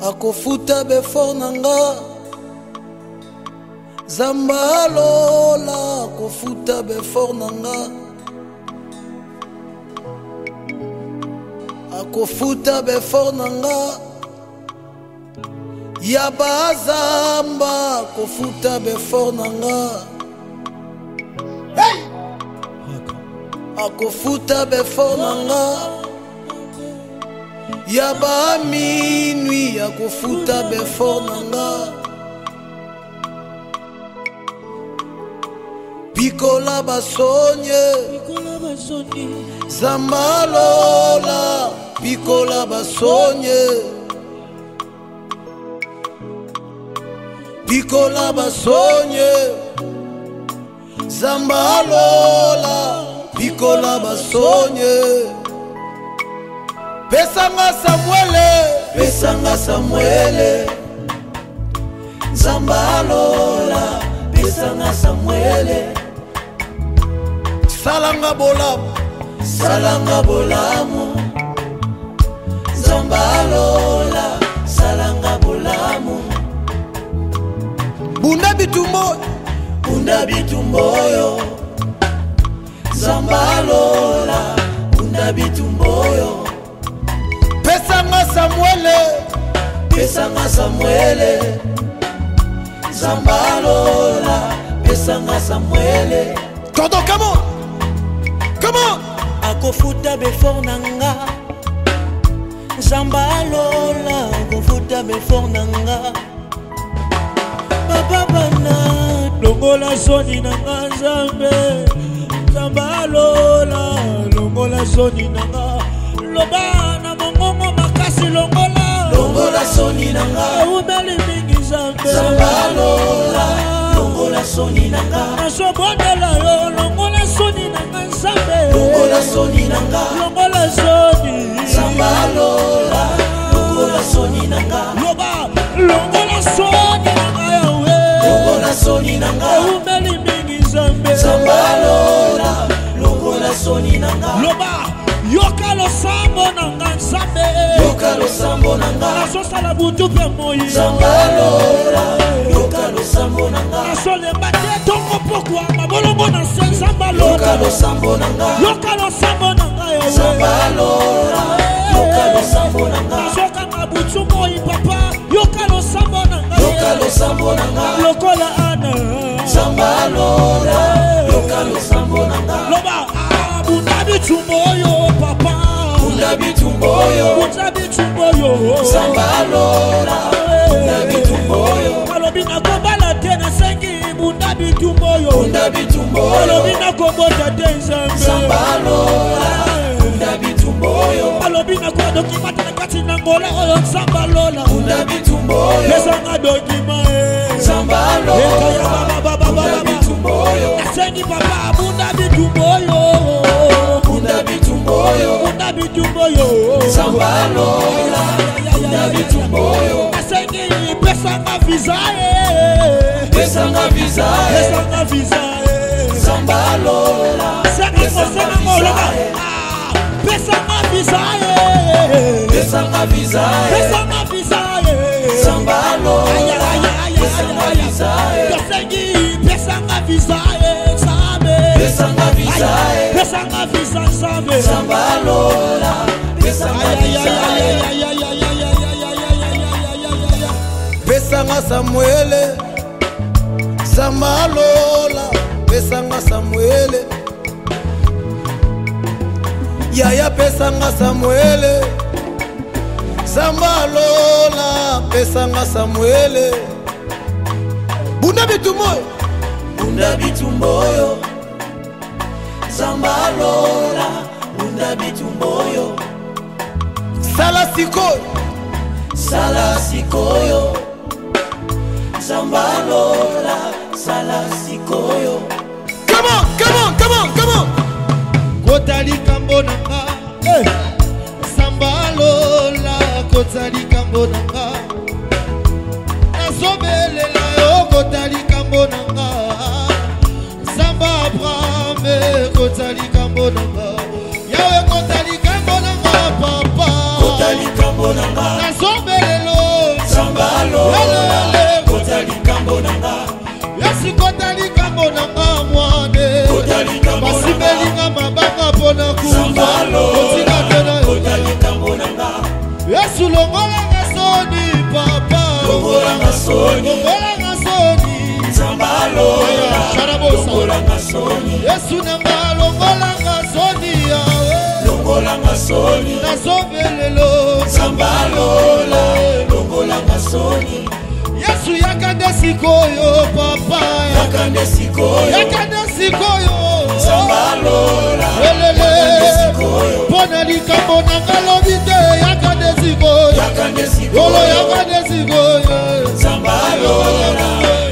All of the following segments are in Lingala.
akofuta befort nanga Zamba lola akofuta befort nanga akofuta befort nanga Yaba zamba akofuta befort nanga hey! Akofuta befort nanga Yaba minuit akofuta befort nanga Pikola basonye Zamba lola Pikola basonye Pikola basonye Zamba lola Pikola basonye Pesanga Samuele Zamba lola Pesanga Samuele Salanga bolamu Zamba lola Salanga bolamu Bunda bitumboyo Zamba lola Bunda bitumboyo Pesanga Samuele Zamba lola Pesanga Samuele Todo, come on Akofuta befort nanga Zamba lola Akofuta befort nanga Papa bana longola soni nanga Zambe Zamba lola longola soni nanga Loba na mongongo makasi longola soni nanga Umeli mingi Zambe Zamba lola longola soni nanga Nasobondela yo longola soni nanga Zambe longola soni nanga longola soni Zamba lola longola soni nanga Loba longola soni nanga yawe longola soni nanga Umeli mingi Zambe Zamba lola longola soni nanga Loba yoka lo sambo nanga Zambe yoka lo sambo nanga Nasosala butu pe moyi Zamba lola yoka lo sambo nanga Nasole mbate tongo pokwa mabolongo na sen Zamba lola yoka lo sambo nanga Zamba lola yoka lo sambo nanga Nasoka ngabutu moyi papa yoka lo sambo nanga lokola ana Zamba lola yoka lo sambo nanga Loba bunda bitumboyo papa bunda bitumboyo Zamba lola bunda bitumboyo Kalobina kombala tena sengi bunda bitumboyo Kalobina kobota tenza Zamba lola bunda bitumboyo Kalobina kwa dokimata na kati na ngola oyo Zamba lola bunda bitumboyo Lesanga dokima Zamba lola bunda bitumboyo Nasengi papa bunda bitumboyo Zamba lola bunda bitumboyo Nasengi pesanga vizae Zamba lola pesanga vizae Zamba lola pesanga vizae Nasengi pesanga vizae Zamba lola pesanga vizae Pesanga Samuele Zamba lola pesanga Samuele Yaya pesanga Samuele Zamba lola pesanga Samuele Bunda bitumboyo Zamba lola bunda bitumboyo Sala sikoyo Zamba lola sala sikoyo Come on Kotali kambo nanga Zamba lola kotali kambo nanga Nasobelela yo kotali kambo nanga Zamba brame kotali kambo nanga Yawe kotali kambo nanga papa Kotali kambo nanga Nasombelelo Zambalo Yesu longola ngasoni papa longola ngasoni Zambalo longola ngasoni Yesu nanga longola ngasoni longola ngasoni nasovelelo Zambalo longola ngasoni Yesu yakande sikoyo papa yakande sikoyo Zambalo yakande sikoyo pona likambo nanga lobite yakande sikoyo yakande sikoyo Zambalo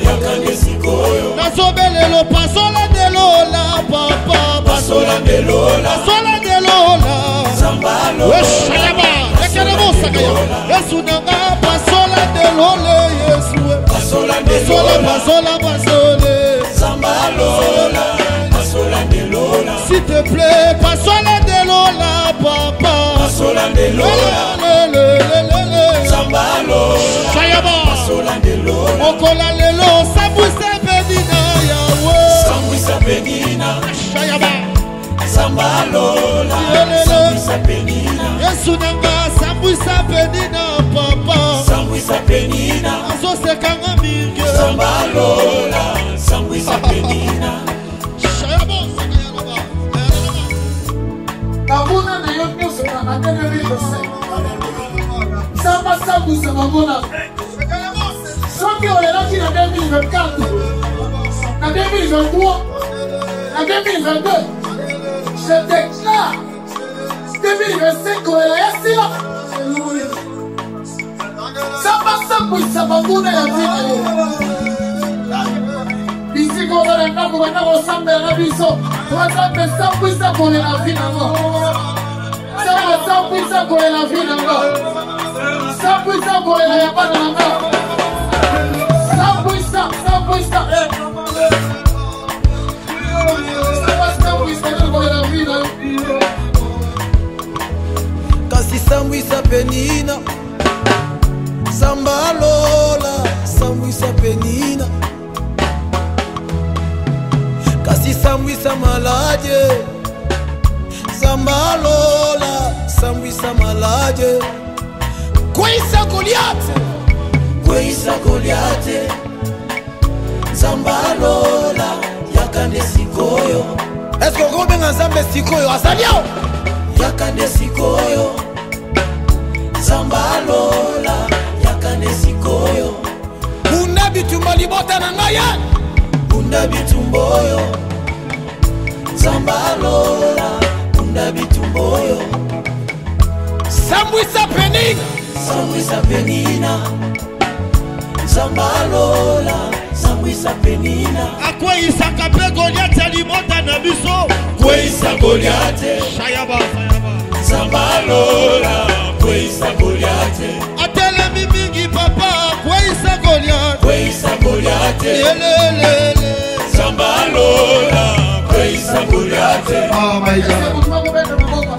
yakande sikoyo nasobelelo pasola de lola papa pasola de lola Zambalo weshaba yakeremo sakaya Yesu nanga pasola de lola Yesu pasola Zambalo pasola de lola s'il te plaît pasola de lola papa pasola de lola Zambalo pasola de lola okola lelo sambuisa penina yawe sambuisa penina shayaba Zambalo sambuisa penina Yesu nanga sambuisa penina papa sambuisa penina azosekanga mingi Zambalo sambuisa penina shayaba sakayaba Kabuna na yote sana matendo vile Samba sambuisa mabona Soki olelaki na 2024 na 2023 na 2022 je déclare 2025 olayasila Samba sambuisa mabona ya vina Bisiko wana ndako wanako samba na biso Wasambe sambuisa kone na vina ngo Samba sambuisa kone na vina ngo Sambuisa kone na yabana na ngo Sambuisa kone na vina Kasi sambuisa penina Zambalola sambuisa penina Kasi sambuisa malaje Zambalola sambuisa malaje Kweisa Goliate Zambalola yakande sikoyo Est-ce qu'on compte bien ensemble sikoyo Asaliao yakande sikoyo Zambalola yakande sikoyo Bunda bitumbo libota na ngaya Bunda bitumboyo Zambalola Bunda bitumboyo Sambuisa penina Zambalola sambuisa penina akweisa kape Goliath alimota na biso kweisa Goliath shayaba Zambalola kweisa Goliath atelemi mingi papa kweisa Goliath yelele Zambalola kweisa Goliath oh my God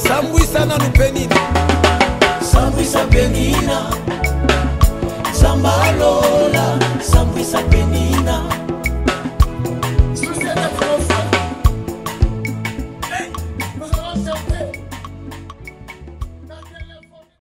Sambuisa na nupenina Sambuisa penina Zambalola